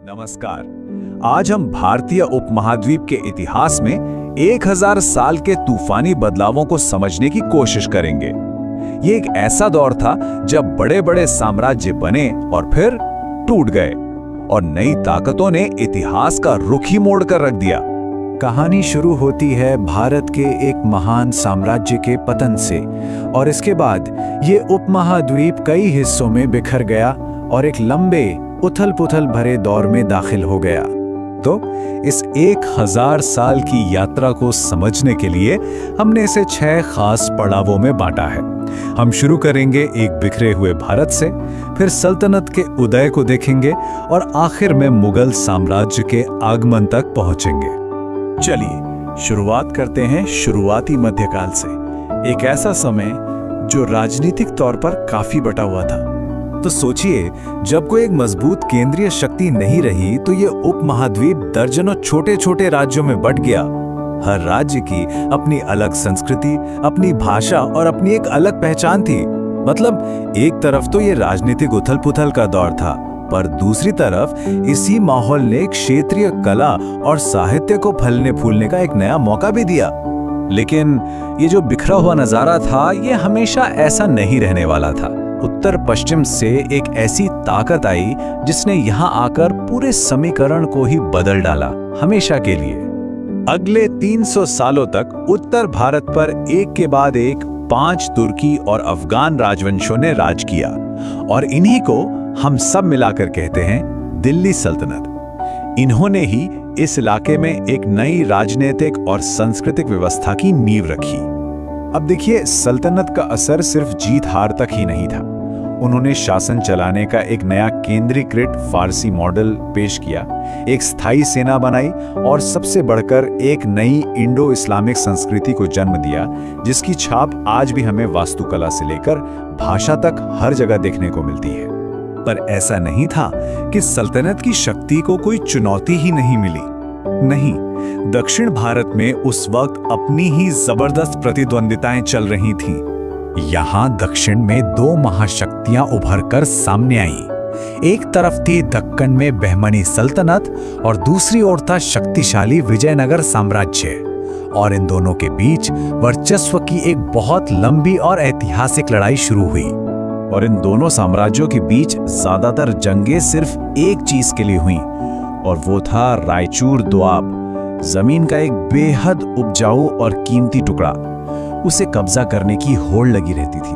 नमस्कार। आज हम भारतीय उपमहाद्वीप के इतिहास में 1000 साल के तूफानी बदलावों को समझने की कोशिश करेंगे। ये एक ऐसा दौर था जब बड़े-बड़े साम्राज्य बने और फिर टूट गए और नई ताकतों ने इतिहास का रुख ही मोड़ कर रख दिया। कहानी शुरू होती है भारत के एक महान साम्राज्य के पतन से और इसके बाद ये उपमहाद्वीप कई हिस्सों में बिखर गया और एक लंबे उथल-पुथल भरे दौर में दाखिल हो गया। तो इस 1000 साल की यात्रा को समझने के लिए हमने इसे 6 खास पड़ावों में बांटा है। हम शुरू करेंगे एक बिखरे हुए भारत से, फिर सल्तनत के उदय को देखेंगे और आखिर में मुगल साम्राज्य के आगमन तक पहुंचेंगे। चलिए शुरुआत करते हैं शुरुआती मध्यकाल से, एक ऐसा समय जो राजनीतिक तौर पर काफी बटा हुआ था। तो सोचिए, जब कोई एक मजबूत केंद्रीय शक्ति नहीं रही तो ये उपमहाद्वीप दर्जनों छोटे-छोटे राज्यों में बंट गया। हर राज्य की अपनी अलग संस्कृति, अपनी भाषा और अपनी एक अलग पहचान थी। मतलब एक तरफ तो ये राजनीतिक उथल-पुथल का दौर था, पर दूसरी तरफ इसी माहौल ने क्षेत्रीय कला और साहित्य को फलने फूलने का एक नया मौका भी दिया। लेकिन ये जो बिखरा हुआ नजारा था, ये हमेशा ऐसा नहीं रहने वाला था। उत्तर पश्चिम से एक ऐसी ताकत आई जिसने यहाँ आकर पूरे समीकरण को ही बदल डाला, हमेशा के लिए। अगले 300 सालों तक उत्तर भारत पर एक के बाद एक 5 तुर्की और अफगान राजवंशों ने राज किया और इन्हीं को हम सब मिलाकर कहते हैं दिल्ली सल्तनत। इन्होंने ही इस इलाके में एक नई राजनीतिक और सांस्कृतिक व्यवस्था की नींव रखी। अब देखिए, सल्तनत का असर सिर्फ जीत हार तक ही नहीं था। उन्होंने शासन चलाने का एक नया केंद्रीकृत फारसी मॉडल पेश किया, एक स्थायी सेना बनाई और सबसे बढ़कर एक नई इंडो इस्लामिक संस्कृति को जन्म दिया, जिसकी छाप आज भी हमें वास्तुकला से लेकर भाषा तक हर जगह देखने को मिलती है। पर ऐसा नहीं था कि सल्तनत की शक्ति को कोई चुनौती ही नहीं मिली। नहीं, दक्षिण भारत में उस वक्त अपनी ही जबरदस्त प्रतिद्वंदिताएं चल रही थीं। यहाँ दक्षिण में 2 महाशक्तियां उभरकर सामने आईं। एक तरफ थी दक्कन में बहमनी सल्तनत और दूसरी ओर था शक्तिशाली विजयनगर साम्राज्य। और इन दोनों के बीच वर्चस्व की एक बहुत लंबी और ऐतिहासिक लड़ाई शुरू हुई। और इन दोनों साम्राज्यों के बीच ज्यादातर जंगें सिर्फ एक चीज के लिए हुईं, और वो था रायचूर दोआब, जमीन का एक बेहद उपजाऊ और कीमती टुकड़ा। उसे कब्जा करने की होड़ लगी रहती थी।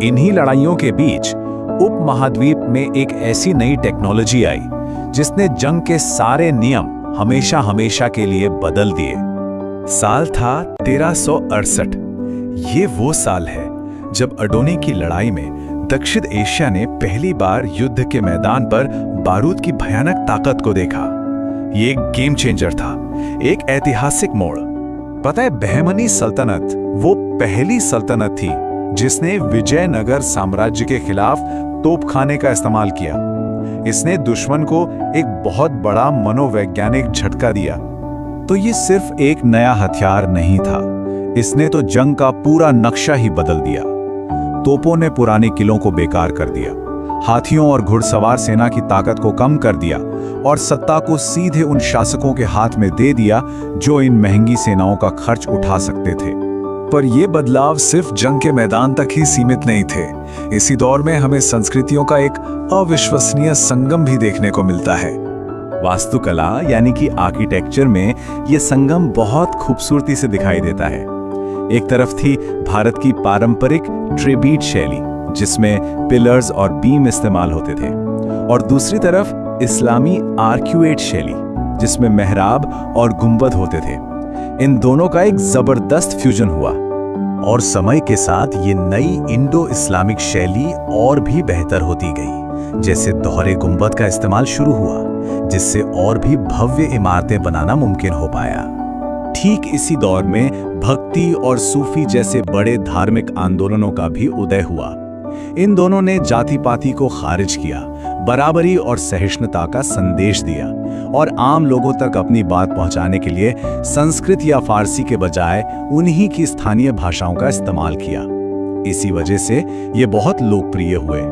इन्हीं लड़ाइयों के बीच उपमहाद्वीप में एक ऐसी नई टेक्नोलॉजी आई जिसने जंग के सारे नियम हमेशा हमेशा के लिए बदल दिए। साल था 1368। ये वो साल है जब अडोनी की लड़ाई में दक्षिण एशिया ने पहली बार युद्ध के मैदान पर बारूद की भयानक ताकत को देखा। ये एक गेम चेंजर था, एक ऐतिहासिक मोड़। पता है, बहमनी सल्तनत वो पहली सल्तनत थी जिसने विजयनगर साम्राज्य के खिलाफ तोपखाने का इस्तेमाल किया। इसने दुश्मन को एक बहुत बड़ा मनोवैज्ञानिक झटका दिया। तो ये सिर्फ एक नया हथियार नहीं था, इसने तो जंग का पूरा नक्शा ही बदल दिया। तोपों ने पुराने किलों को बेकार कर दिया, हाथियों और घुड़सवार सेना की ताकत को कम कर दिया और सत्ता को सीधे उन शासकों के हाथ में दे दिया जो इन महंगी सेनाओं का खर्च उठा सकते थे। पर यह बदलाव सिर्फ जंग के मैदान तक ही सीमित नहीं थे। इसी दौर में हमें संस्कृतियों का एक अविश्वसनीय संगम भी देखने को मिलता है। वास्तुकला यानी कि आर्किटेक्चर में यह संगम बहुत खूबसूरती से दिखाई देता है। एक तरफ थी भारत की पारंपरिक ट्रेबीट शैली, जिसमें पिलर्स और बीम इस्तेमाल होते थे, और दूसरी तरफ इस्लामी आर्क्यूएट शैली, जिसमें मेहराब और गुंबद होते थे। इन दोनों का एक जबरदस्त फ्यूजन हुआ और समय के साथ ये नई इंडो इस्लामिक शैली और भी बेहतर होती गई। जैसे दोहरे गुंबद का इस्तेमाल शुरू हुआ, जिससे और भी भव्य इमारतें बनाना मुमकिन हो पाया। ठीक इसी दौर में भक्ति और सूफी जैसे बड़े धार्मिक आंदोलनों का भी उदय हुआ। इन दोनों ने जाति पाति को खारिज किया, बराबरी और सहिष्णुता का संदेश दिया और आम लोगों तक अपनी बात पहुंचाने के लिए संस्कृत या फारसी के बजाय उन्हीं की स्थानीय भाषाओं का इस्तेमाल किया। इसी वजह से ये बहुत लोकप्रिय हुए।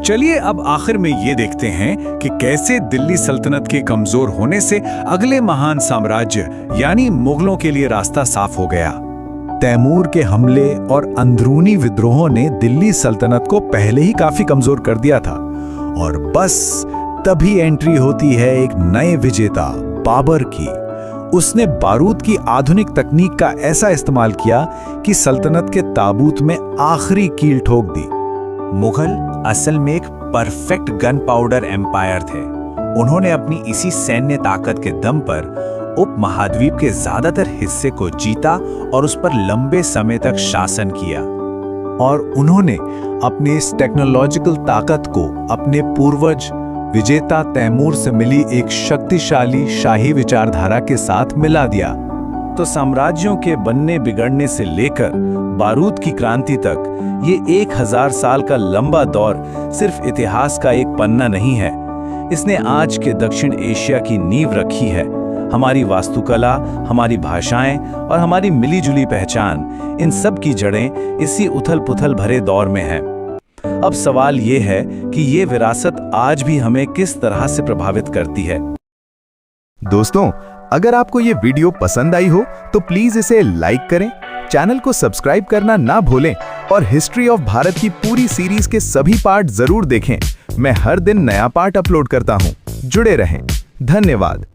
चलिए अब आखिर में ये देखते हैं कि कैसे दिल्ली सल्तनत के कमजोर होने से अगले महान साम्राज्य यानी मुगलों के लिए रास्ता साफ हो गया। तैमूर के हमले और अंदरूनी विद्रोहों ने दिल्ली सल्तनत को पहले ही काफी कमजोर कर दिया था, और बस तभी एंट्री होती है एक नए विजेता बाबर की। उसने बारूद की आधुनिक तकनीक का ऐसा इस्तेमाल किया कि सल्तनत के ताबूत में आखिरी कील ठोक दी। मुगल असल में एक परफेक्ट गन पाउडर एम्पायर थे। उन्होंने अपनी इसी सैन्य ताकत के दम पर उपमहाद्वीप के ज्यादातर हिस्से को जीता और उस पर लंबे समय तक शासन किया। और उन्होंने अपनी इस टेक्नोलॉजिकल ताकत को अपने पूर्वज विजेता तैमूर से मिली एक शक्तिशाली शाही विचारधारा के साथ मिला दिया। तो साम्राज्यों के बनने बिगड़ने से लेकर बारूद की क्रांति तक ये 1000 साल का लंबा दौर सिर्फ इतिहास का एक पन्ना नहीं है। इसने आज के दक्षिण एशिया की नींव रखी है। हमारी वास्तुकला, हमारी भाषाएं और हमारी मिलीजुली पहचान, इन सब की जड़ें इसी उथल-पुथल भरे दौर में हैं। अब सवाल ये है कि ये विरासत आज भी हमें किस तरह से प्रभावित करती है। दोस्तों, अगर आपको ये वीडियो पसंद आई हो तो प्लीज इसे लाइक करें, चैनल को सब्सक्राइब करना ना भूलें और हिस्ट्री ऑफ भारत की पूरी सीरीज के सभी पार्ट जरूर देखें। मैं हर दिन नया पार्ट अपलोड करता हूँ। जुड़े रहें। धन्यवाद।